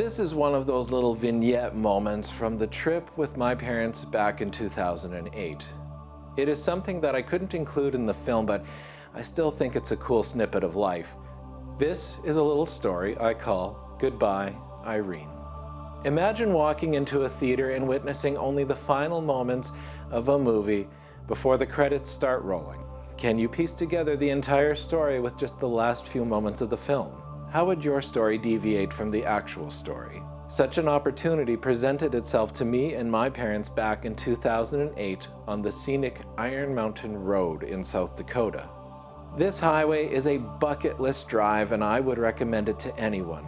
This is one of those little vignette moments from the trip with my parents back in 2008. It is something that I couldn't include in the film, but I still think it's a cool snippet of life. This is a little story I call Goodbye, Irene. Imagine walking into a theater and witnessing only the final moments of a movie before the credits start rolling. Can you piece together the entire story with just the last few moments of the film? How would your story deviate from the actual story? Such an opportunity presented itself to me and my parents back in 2008 on the scenic Iron Mountain Road in South Dakota. This highway is a bucket list drive, and I would recommend it to anyone.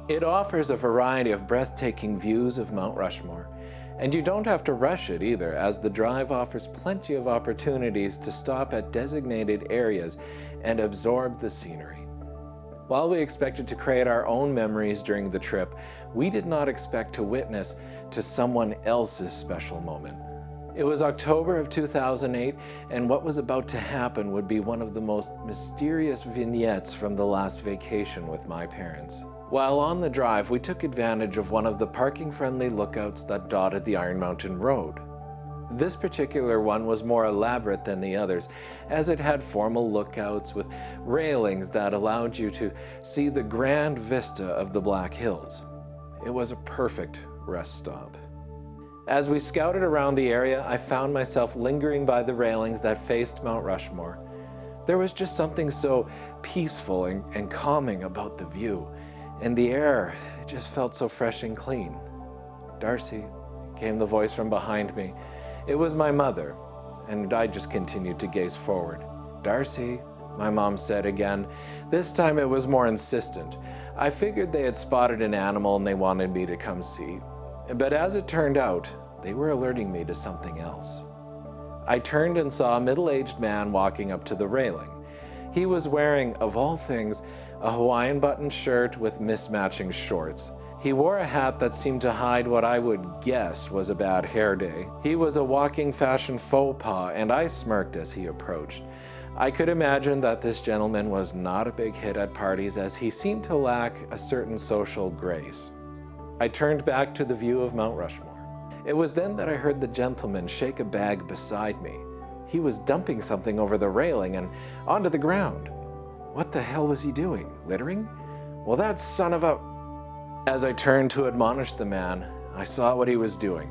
It offers a variety of breathtaking views of Mount Rushmore, and you don't have to rush it either, as the drive offers plenty of opportunities to stop at designated areas and absorb the scenery. While we expected to create our own memories during the trip, we did not expect to witness to someone else's special moment. It was October of 2008, and what was about to happen would be one of the most mysterious vignettes from the last vacation with my parents. While on the drive, we took advantage of one of the parking-friendly lookouts that dotted the Iron Mountain Road. This particular one was more elaborate than the others, as it had formal lookouts with railings that allowed you to see the grand vista of the Black Hills. It was a perfect rest stop. As we scouted around the area, I found myself lingering by the railings that faced Mount Rushmore. There was just something so peaceful and calming about the view, and the air, it just felt so fresh and clean. "Darcy," came the voice from behind me. It was my mother, and I just continued to gaze forward. "Darcy," my mom said again. This time it was more insistent. I figured they had spotted an animal and they wanted me to come see. But as it turned out, they were alerting me to something else. I turned and saw a middle-aged man walking up to the railing. He was wearing, of all things, a Hawaiian button shirt with mismatching shorts. He wore a hat that seemed to hide what I would guess was a bad hair day. He was a walking fashion faux pas, and I smirked as he approached. I could imagine that this gentleman was not a big hit at parties, as he seemed to lack a certain social grace. I turned back to the view of Mount Rushmore. It was then that I heard the gentleman shake a bag beside me. He was dumping something over the railing and onto the ground. What the hell was he doing? Littering? Well, that son of a... As I turned to admonish the man, I saw what he was doing.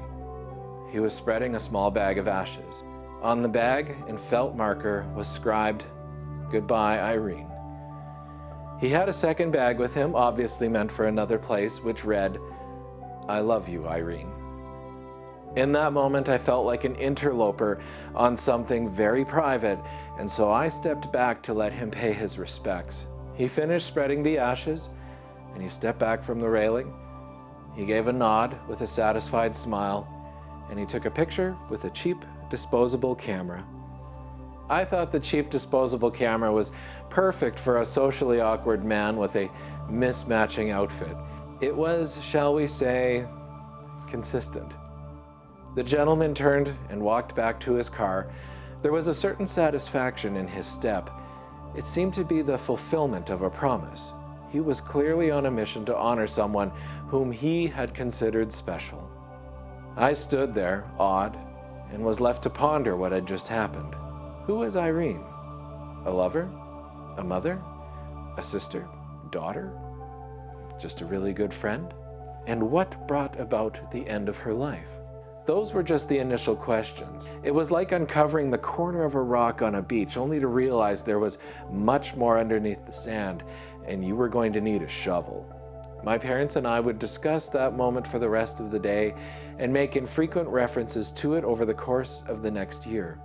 He was spreading a small bag of ashes. On the bag, in felt marker, was scribed, "Goodbye, Irene." He had a second bag with him, obviously meant for another place, which read, "I love you, Irene." In that moment, I felt like an interloper on something very private, and so I stepped back to let him pay his respects. He finished spreading the ashes, and he stepped back from the railing. He gave a nod with a satisfied smile, and he took a picture with a cheap, disposable camera. I thought the cheap, disposable camera was perfect for a socially awkward man with a mismatching outfit. It was, shall we say, consistent. The gentleman turned and walked back to his car. There was a certain satisfaction in his step. It seemed to be the fulfillment of a promise. He was clearly on a mission to honor someone whom he had considered special. I stood there, awed, and was left to ponder what had just happened. Who was Irene? A lover? A mother? A sister? Daughter? Just a really good friend? And what brought about the end of her life? Those were just the initial questions. It was like uncovering the corner of a rock on a beach, only to realize there was much more underneath the sand, and you were going to need a shovel. My parents and I would discuss that moment for the rest of the day and make infrequent references to it over the course of the next year.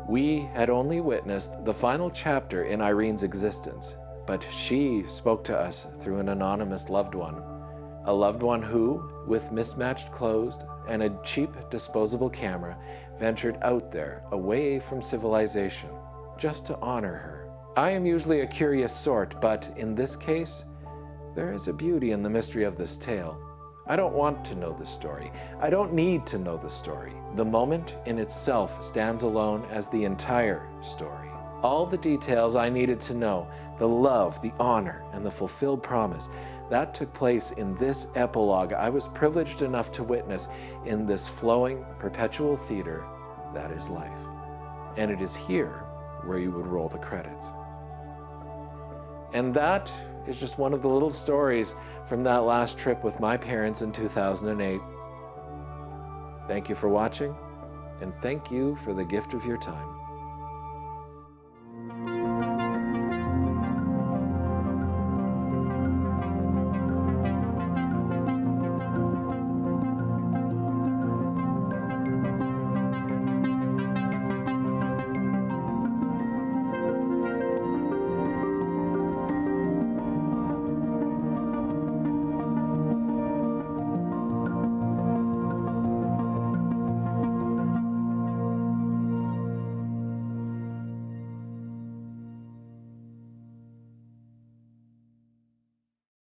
We had only witnessed the final chapter in Irene's existence, but she spoke to us through an anonymous loved one. A loved one who, with mismatched clothes and a cheap disposable camera, ventured out there, away from civilization, just to honor her. I am usually a curious sort, but in this case, there is a beauty in the mystery of this tale. I don't want to know the story. I don't need to know the story. The moment in itself stands alone as the entire story. All the details I needed to know, the love, the honor, and the fulfilled promise, that took place in this epilogue I was privileged enough to witness in this flowing, perpetual theater that is life. And it is here where you would roll the credits. And that is just one of the little stories from that last trip with my parents in 2008. Thank you for watching, and thank you for the gift of your time.